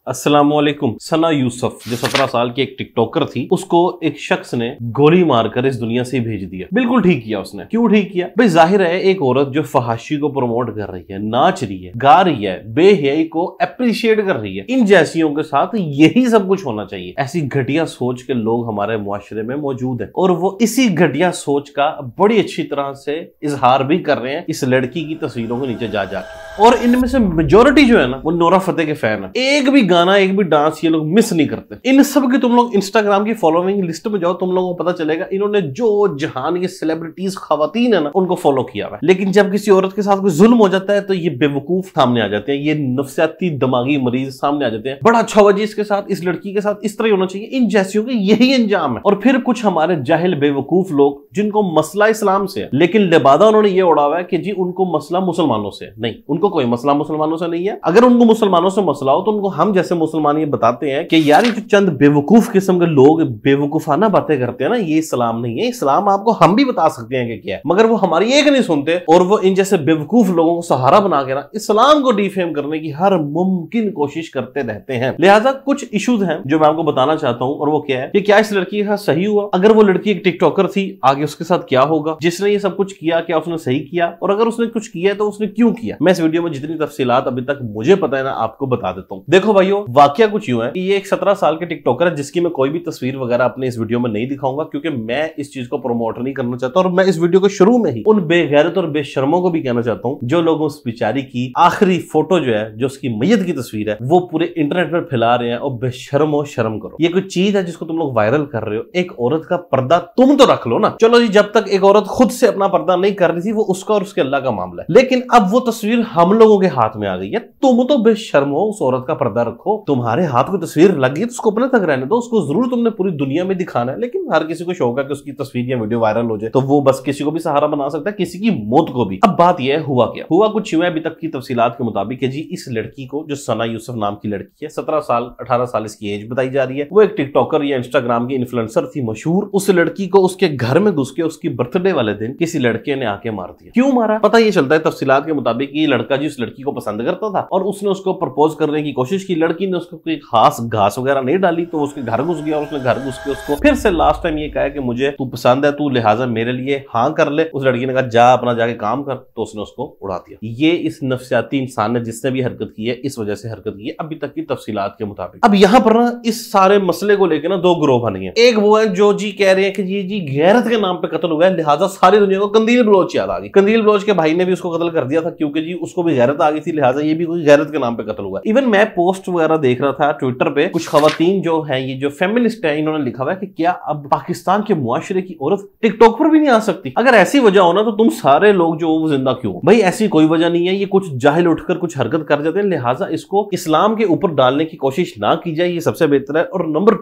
अस्सलामुअलैकुम। सना यूसुफ जो 17 साल की एक टिकटॉकर थी, उसको एक शख्स ने गोली मारकर इस दुनिया से भेज दिया। बिल्कुल ठीक किया उसने। क्यों ठीक किया भाई? जाहिर है एक औरत जो फहाशी को प्रमोट कर रही है, नाच रही है, गा रही है, बेहयाई को अप्रिशिएट कर रही है, इन जैसियों के साथ यही सब कुछ होना चाहिए। ऐसी घटिया सोच के लोग हमारे मुआशरे में मौजूद है और वो इसी घटिया सोच का बड़ी अच्छी तरह से इजहार भी कर रहे हैं इस लड़की की तस्वीरों के नीचे जा जाके। और इनमें से मेजोरिटी जो है ना, वो नोरा फतेही के फैन है। एक भी गाना, एक भी डांस ये लोग मिस नहीं करते। इन सब की तुम लोग इंस्टाग्राम की फॉलोइंग लिस्ट में जाओ, तुम लोगों को पता चलेगा इन्होंने जो जहान की सेलिब्रिटीज खवातीन है ना, उनको फॉलो किया हुआ है। लेकिन जब किसी औरत के साथ कोई जुल्म हो जाता है तो ये बेवकूफ सामने आ जाते हैं, ये नफ्सियाती दिमागी मरीज सामने आ जाते हैं। बड़ा अच्छा हुआ जी इसके साथ, इस लड़की के साथ इस तरह होना चाहिए। इन जैसियों के यही अंजाम है। और फिर कुछ हमारे जाहिल बेवकूफ लोग जिनको मसला इस्लाम से है, लेकिन लिबादा उन्होंने ये उड़ा हुआ है कि जी उनको मसला मुसलमानों से है। नहीं, उनको कोई मसला मुसलमानों से नहीं है। अगर उनको मुसलमानों से मसला हो तो उनको हम जैसे मुसलमान ये बताते हैं कि यार ये जो चंद बेवकूफ किस्म के लोग बेवकूफाना बातें करते हैं ना, ये इस्लाम नहीं है। इस्लाम आपको हम भी बता सकते हैं कि क्या है, मगर वो हमारी एक नहीं सुनते और वो इन जैसे बेवकूफ लोगों को सहारा बना के ना इस्लाम को डिफेम करने की हर मुमकिन कोशिश करते रहते हैं। लिहाजा कुछ इश्यूज हैं जो मैं आपको बताना चाहता हूं, और वो क्या है कि क्या इस लड़की के साथ सही हुआ? अगर वो लड़की एक टिकटॉकर थी, आगे उसके साथ क्या होगा? जिसने ये सब कुछ किया, क्या उसने सही किया? और अगर उसने कुछ किया है तो उसने क्यों किया? मैं इस वीडियो में जितनी तफसीलात अभी तक मुझे पता है ना, आपको बता देता हूं। देखो भाइयों, वाकया कुछ यूं है कि ये एक 17 साल के टिकटॉकर है, जिसकी मैं कोई भी तस्वीर वगैरह अपने इस वीडियो में नहीं दिखाऊंगा, क्योंकि मैं इस चीज को प्रमोट नहीं करना चाहता। और मैं इस वीडियो के शुरू में ही उन बेगैरत और बेशर्मों को भी कहना चाहता हूं जो लोग उस बेचारी की आखिरी फोटो जो है, जो उसकी मैयत की तस्वीर है, वो पूरे इंटरनेट पर फैला रहे हैं। और बेशर्मो शर्म करो। ये कोई चीज है जिसको तुम लोग वायरल कर रहे हो। एक औरत का पर्दा तुम तो रख लो ना। चलो जी, जब तक एक औरत खुद से अपना पर्दा नहीं कर रही थी, वो उसका और उसके अल्लाह का मामला है। लेकिन अब वो तस्वीर हम लोगों के हाथ में आ गई है। तुम तो बेशर्म हो, उस औरत का पर्दा रखो। तुम्हारे हाथ को तस्वीर लगी तो उसको अपने तक रहने दो। उसको जरूर तुमने पूरी दुनिया में दिखाना है, लेकिन हर किसी को शौक है कि उसकी तस्वीर या वीडियो वायरल हो जाए, तो वो बस किसी को भी सहारा बना सकता है, किसी की मौत को भी। अब बात यह हुआ क्या हुआ? कुछ यूं है अभी तक की तफसीलात के मुताबिक कि जी इस लड़की को, जो सना यूसुफ नाम की लड़की है, 17 साल 18 साल इसकी एज बताई जा रही है, वो एक टिकटॉकर या इंस्टाग्राम की इन्फ्लुएंसर थी मशहूर। उस लड़की को उसके घर में घुस के उसकी बर्थडे वाले दिन किसी लड़के ने आके मार दिया। क्यों मारा पता ये चलता है तफसीलात के मुताबिक, ये लड़का जी उस लड़की को पसंद करता था और उसने उसको प्रपोज करने की कोशिश की। लड़की ने उसको कोई खास घास वगैरह नहीं डाली, तो उसके घर घुस गया और उसने घर घुस के उसको फिर से लास्ट टाइम ये कहा कि मुझे तू पसंद है, तू लिहाजा मेरे लिए हाँ कर ले। उस लड़की ने कहा जा अपना जाके काम कर, तो उसने उसको उड़ा दिया। ये इस नफ्सियाती इंसान ने जिसने भी हरकत की है, इस वजह से हरकत की है अभी तक की तफसीलात के मुताबिक। अब यहाँ पर ना इस सारे मसले को लेकर ना दो ग्रोह बन गए। एक वो है जो जी कह रहे हैं कि जी गैरत के नाम पे कत्ल हुआ है, लिहाजा सारी दुनिया को कंदील बलोच याद आ गई। कंदील बलोच के भाई ने भी उसको कत्ल कर दिया था, क्योंकि जी उसको भी गैरत आ गई थी, लिहाजा ये भी कोई गैरत के नाम पे कत्ल हुआ। इवन मैं पोस्ट वगैरह देख रहा था ट्विटर पे, कुछ खवातीन जो है, ये जो फेमिनिस्ट है, इन्होंने लिखा हुआ है कि क्या अब पाकिस्तान के मुआशरे की औरत टिकटॉक पर भी नहीं आ सकती? अगर ऐसी वजह हो ना, तो तुम सारे लोग जो वो जिंदा क्यों? भाई ऐसी कोई वजह नहीं है। ये कुछ जाहिल उठकर कुछ हरकत कर जाते हैं, लिहाजा इसको इस्लाम के ऊपर डालने की कोशिश ना की जाए, ये सबसे बेहतर है। और नंबर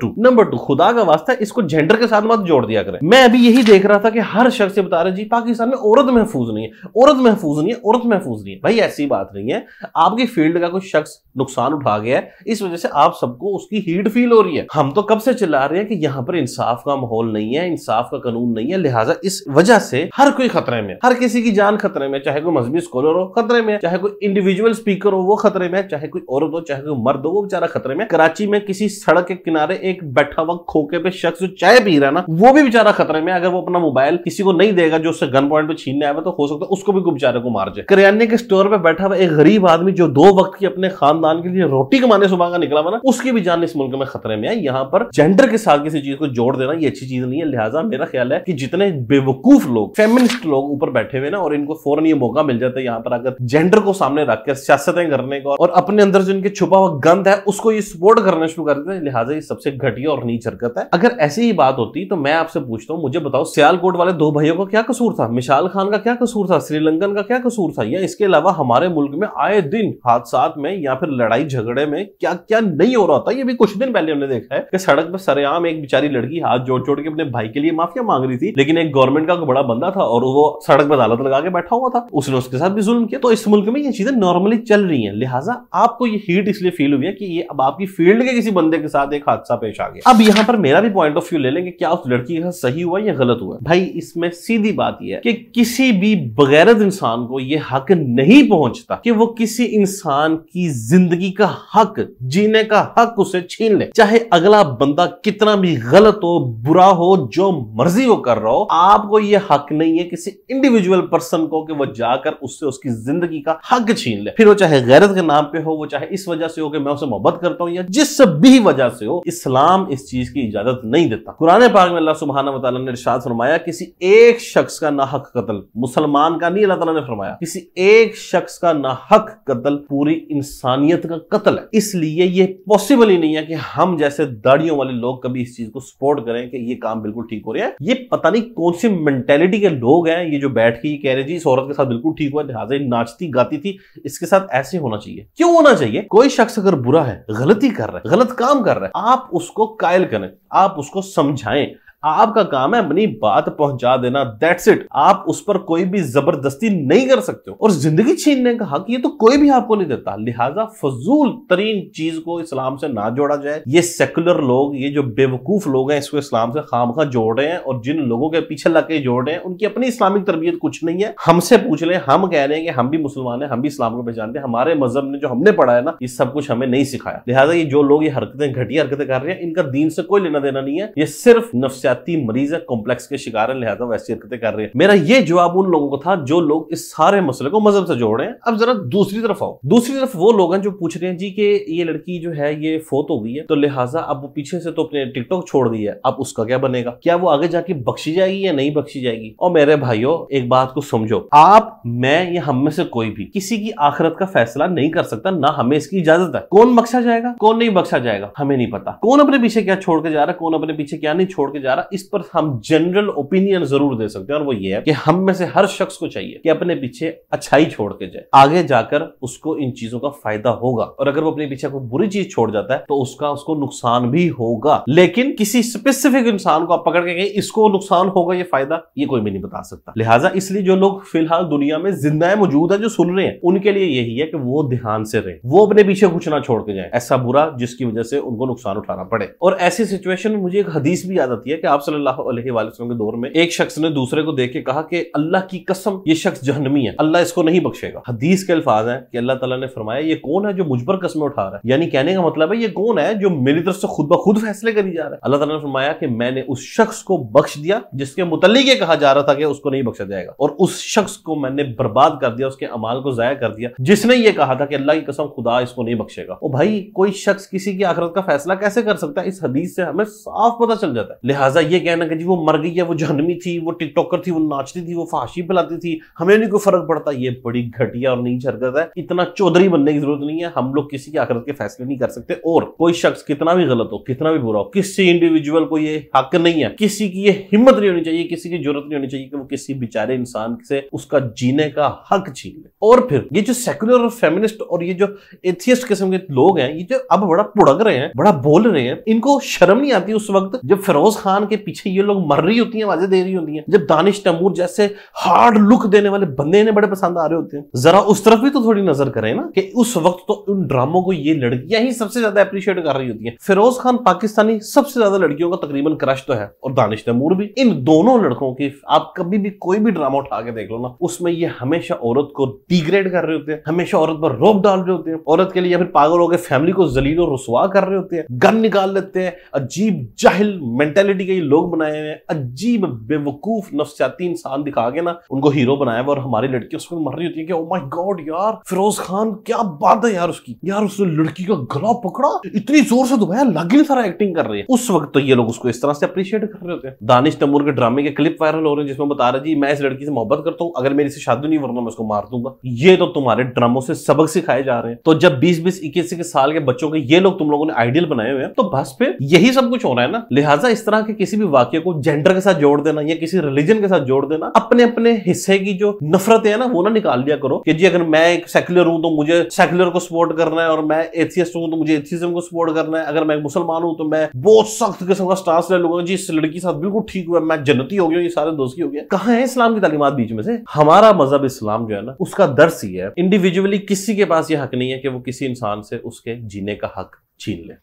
टू, खुदा का वास्ता इसको जेंडर के साथ मत जोड़ दिया करें। मैं अभी यही देख रहा था कि हर शख्स बता रहे जी पाकिस्तान में औरत महफूज नहीं है, औरत महफूज नहीं है, औरत महफूज नहीं है। भाई ऐसी बात नहीं है। आपकी फील्ड का कोई शख्स नुकसान उठा गया है, इस वजह से आप सबको उसकी हीट फील हो रही है। हम तो कब से चिल्ला रहे हैं कि यहाँ पर इंसाफ का माहौल नहीं है, इंसाफ का कानून नहीं है, लिहाजा इस वजह से हर कोई खतरे में, हर किसी की जान खतरे में, चाहे कोई मजहबी स्कॉलर हो खतरे में, चाहे कोई इंडिविजुअल स्पीकर हो वो खतरे में, चाहे कोई औरत हो, चाहे कोई मर्द हो, वो बेचारा खतरे में। कराची में किसी सड़क के किनारे एक बैठा हुआ खोखे पे शख्स जो चाय पी रहा है ना, वो भी बेचारा खतरे में। अगर वो अपना मोबाइल किसी को नहीं देगा जो उससे गन पॉइंट पे छीनने आया, तो हो सकता है उसको भी बेचारे को मार जाए। करियाने के स्टोर पे बैठा हुआ एक गरीब आदमी जो 2 वक्त की अपने खानदान के लिए रोटी कमाने सुबह का निकला हुआ ना, उसकी भी जान इस मुल्क में खतरे में है। यहाँ पर जेंडर के साथ किसी चीज को जोड़ देना ये अच्छी चीज नहीं है। लिहाजा मेरा ख्याल है कि जितने बेवकूफ लोग, फेमिनिस्ट लोग ऊपर बैठे हुए ना, और इनको फौरन ये मौका मिल जाता है यहाँ पर अगर जेंडर को सामने रखकर सियासतें करने को, और अपने अंदर जो इनके छुपा हुआ गंद है उसको ये सपोर्ट करना शुरू कर देते हैं। लिहाजा ये सबसे घटिया और नीच हरकत है। अगर ऐसी ही बात होती तो मैं आपसे पूछता हूँ, मुझे बताओ सियालकोट वाले 2 भाइयों का क्या कसूर था? मिसाल खान का क्या कसूर था? श्रीलंकन का क्या कसूर था? या इसके अलावा हमारे मुल्क में आए दिन हादसात में या फिर लड़ाई झगड़े में क्या क्या नहीं हो रहा था? ये भी कुछ दिन पहले हमने देखा है कि सड़क पर सरेआम एक बेचारी लड़की हाथ जोड़ जोड़ के अपने भाई के लिए माफिया मांग रही थी, लेकिन एक गवर्नमेंट का बड़ा बंदा था और वो सड़क पर अदालत लगा के बैठा हुआ था, उसने उसके साथ भी जुल्म किया। तो इस मुल्क में ये चीजें नॉर्मली चल रही हैं। लिहाजा आपको ये हीट इसलिए फील हुई है कि ये अब आपकी फील्ड के किसी बंदे के साथ एक हादसा पेश आ गया। अब यहाँ पर मेरा भी पॉइंट ऑफ व्यू ले लेंगे, क्या उस लड़की के साथ सही हुआ या गलत हुआ? भाई इसमें सीधी बात यह है कि किसी भी बगैरत इंसान को यह हक नहीं पहुंचता कि वो किसी इंसान की जिंदगी का हक, जीने का हक उसे छीन ले। चाहे अगला बंदा कितना भी गलत हो, बुरा हो, जो मर्जी वो कर रहा हो, आपको ये हक नहीं है किसी इंडिविजुअल पर्सन को कि वो जाकर उससे उसकी जिंदगी का हक छीन ले। फिर वो चाहे गैरत के नाम पे हो, वो चाहे इस वजह से हो कि मैं उसे मोहब्बत करता हूं, या जिस भी वजह से हो, इस्लाम इस चीज की इजाजत नहीं देता। कुरान पाक में अल्लाह सुब्हानहू व तआला ने इरशाद फरमाया, किसी एक शख्स का नाहक कत्ल, मुसलमान का नहीं, अल्लाह ताला ने फरमाया किसी एक शख्स का नाहक कत्ल पूरी इंसानियत का कत्ल है। इसलिए ये पॉसिबल ही नहीं है कि हम जैसे दाढ़ियों वाले लोग कभी इस चीज को सपोर्ट करें कि ये काम बिल्कुल ठीक हो रहा है। ये पता नहीं कौन सी मेंटेलिटी के लोग हैं ये जो बैठ के ये कह रहे जी इस औरत के साथ बिल्कुल ठीक हुआ, लिहाजा नाचती गाती थी, इसके साथ ऐसे होना चाहिए। क्यों होना चाहिए? कोई शख्स अगर बुरा है, गलती कर रहा है, गलत काम कर रहा है, आप उसको कायल करें, आप उसको समझाएं। आपका काम है अपनी बात पहुंचा देना, दैट्स इट। आप उस पर कोई भी जबरदस्ती नहीं कर सकते हो। और जिंदगी छीनने का हक ये तो कोई भी आपको नहीं देता। लिहाजा फजूल तरीन चीज को इस्लाम से ना जोड़ा जाए। ये सेकुलर लोग, ये जो बेवकूफ लोग हैं, इसको इस्लाम से खामखा जोड़ रहे हैं, और जिन लोगों के पीछे लगे जोड़ रहे हैं उनकी अपनी इस्लामिक तरबियत कुछ नहीं है। हमसे पूछ लें, हम कह रहे हैं कि हम भी मुसलमान हैं, हम भी इस्लाम को पहचानते हैं, हमारे मजहब ने जो हमने पढ़ा है ना, ये सब कुछ हमें नहीं सिखाया। लिहाजा ये जो लोग ये हरकतें, घटिया हरकतें कर रहे हैं, इनका दीन से कोई लेना देना नहीं है। ये सिर्फ नफ्सियाती मरीज है, कॉम्प्लेक्स के शिकार है, लिहाजा वैसी हरकतें कर रहे हैं। मेरा ये जवाब उन लोगों को था जो लोग इस सारे मसले को मजहब से जोड़ रहे हैं। अब जरा दूसरी तरफ आओ। दूसरी तरफ वो लोग हैं जो पूछ रहे हैं जी कि ये लड़की जो है ये फोत हो गई है, तो लिहाजा अब वो पीछे से तो अपने टिकटॉक छोड़ दी है, अब उसका क्या बनेगा? क्या वो आगे जाके बख्शी जाएगी या नहीं बख्शी जाएगी? और मेरे भाइयों, एक बात को समझो, आप, मैं या हम में से कोई भी किसी की आखिरत का फैसला नहीं कर सकता, ना हमें इसकी इजाजत है। कौन बख्शा जाएगा, कौन नहीं बख्शा जाएगा, हमें नहीं पता। कौन अपने पीछे क्या छोड़ के जा रहा है, कौन अपने पीछे क्या नहीं छोड़ के जा रहा, इस पर हम जनरल ओपिनियन जरूर दे सकते हैं, और वो ये है कि हम में से हर शख्स को चाहिए कि अपने पीछे अच्छाई छोड़ के जाए। आगे जाकर उसको इन चीजों का फायदा होगा, और अगर वो अपने पीछे कोई बुरी चीज छोड़ जाता है तो उसको नुकसान भी होगा। लेकिन किसी स्पेसिफिक इंसान को आप पकड़ के कहें इसको नुकसान होगा, ये फायदा, ये कोई भी नहीं बता सकता। लिहाजा इसलिए जो लोग फिलहाल दुनिया में जिंदा मौजूद है, जो सुन रहे हैं, उनके लिए यही है कि वो ध्यान से रहे, वो अपने पीछे कुछ ना छोड़ के जाए ऐसा बुरा जिसकी वजह से उनको नुकसान उठाना पड़े। और ऐसी सिचुएशन में मुझे एक हदीस भी याद आती है कि आप सल्लल्लाहु अलैहि वसल्लम के दौर में एक शख्स ने दूसरे को देख के कहा कि अल्लाह की कसम ये शख्स जहन्नमी है, अल्लाह इसको नहीं बख्शेगा। हदीस के अल्फाज हैं कि अल्लाह ताला ने फरमाया ये कौन है जो मुझ पर कस्में उठा रहा है, यानी कहने का मतलब है ये कौन है जो मेरी तरफ से खुद ब खुद फैसले करी जा रहा है। अल्लाह ताला ने फरमाया कि मैंने उस शख्स को बख्श दिया जिसके मुतल्लिक ये कहा जा रहा था कि उसको नहीं बख्शा जाएगा, और उस शख्स को मैंने बर्बाद कर दिया, उसके अमाल को जाया कर दिया जिसने ये कहा था कि अल्लाह की कसम खुदा इसको नहीं बख्शेगा। ओ भाई, कोई शख्स किसी की आखिरत का फैसला कैसे कर सकता है? इस हदीस से हमें साफ पता चल जाता है। लिहाजा ये कहना कि जी वो मर गई है, वो जहन्नमी थी, वो टिकटॉकर थी, वो नाचती थी, वो फाशी पिलाती थी, हमें नहीं कोई फर्क पड़ता, ये बड़ी घटिया और नीच हरकत है। इतना चौधरी बनने की जरूरत नहीं है। हम लोग किसी की आखिरत के फैसले नहीं कर सकते, और कोई शख्स कितना भी गलत हो, कितना भी बुरा हो, किसी इंडिविजुअल को ये हक नहीं है, किसी की ये हिम्मत नहीं होनी चाहिए, किसी की जरूरत नहीं होनी चाहिए कि वो किसी बेचारे इंसान से उसका जीने का हक छीन ले। और फिर ये जो सेकुलर और फेमिनिस्ट और ये जो एथियस्ट किस्म के लोग हैं, ये जो अब बड़ा पुड़क रहे हैं, बड़ा बोल रहे हैं, इनको शर्म नहीं आती उस वक्त जब फिरोज खान के पीछे ये लोग मर रही होती हैं, आवाजें दे रही होती हैं, जब दानिश तैमूर जैसे हार्ड लुक देने वाले बंदे इन्हें बड़े पसंद आ रहे होते हैं। जरा उस तरफ भी तो थोड़ी नजर करें ना कि उस वक्त तो उन ड्रामों को ये लड़कियां ही सबसे ज्यादा अप्रिशिएट कर रही होती हैं। फिरोज खान पाकिस्तानी सबसे ज्यादा लड़कियों का तकरीबन क्रश तो है, और दानिश तैमूर भी। इन दोनों लड़कों की आप कभी भी कोई भी ड्रामा उठा के देख लो ना, उसमें ये हमेशा औरत को डिग्रेड कर रहे होते हैं, हमेशा औरत पर रोक डाल रहे होते हैं, औरत के लिए या फिर पागल हो गए फैमिली को जलील और रुसवा कर रहे होते हैं, गन निकाल लेते हैं। अजीब जाहिल मेंटेलिटी के ये लोग बनाए हुए हैं, अजीब बेवकूफ नफ्सियाती इंसान दिखा के ना उनको हीरो बनाया हुआ, और हमारी लड़की उसमें मर रही होती है कि ओ माय गॉड यार, फिरोज खान क्या बात है यार उसकी, यार उसने लड़की का गला पकड़ा, इतनी जोर से दबाया, लग नहीं सारा एक्टिंग कर रही है। उस वक्त तो ये लोग उसको इस तरह से अप्रिशिएट कर रहे होते हैं। दानिश तैमूर के ड्रामे के क्लिप वायरल हो रहे हैं जिसमें बता रहे जी मैं इस लड़की से मोहब्बत करता हूं, अगर मेरी से शादी नहीं वरना मैं उसको मार दूंगा। ये तो तुम्हारे ड्रामों से सबक सिखाए जा रहे हैं। तो जब 20-20, 21 साल के बच्चों के ये लोग तुम लोगों ने आइडियल बनाए हुए हैं, तो बस फिर यही सब कुछ हो रहा है ना। लिहाजा इस तरह के किसी भी वाक्य को जेंडर के साथ जोड़ देना या किसी रिलीजन के साथ जोड़ देना, अपने अपने हिस्से की जो नफरत है ना वो ना निकाल लिया करो कि जी अगर मैं एक सेक्युलर हूं तो मुझे सेक्युलर को सपोर्ट करना है, और मैं एथियस्ट हूं तो मुझे एथियज्म को सपोर्ट करना है, अगर मैं मुसलमान हूं तो मैं बहुत सख्त किस्म का स्टांस ले लूंगा जी इस लड़की के साथ बिल्कुल ठीक हुआ, मैं जन्नती हो गया, ये सारे दोस्त हो गया। कहां है इस्लाम की तालीमात बीच में से? हमारा मजहब इस्लाम जो है ना उसका दर्स ही है इंडिविजुअली किसी के पास ये हक नहीं है कि वो किसी इंसान से उसके जीने का हक छीन ले।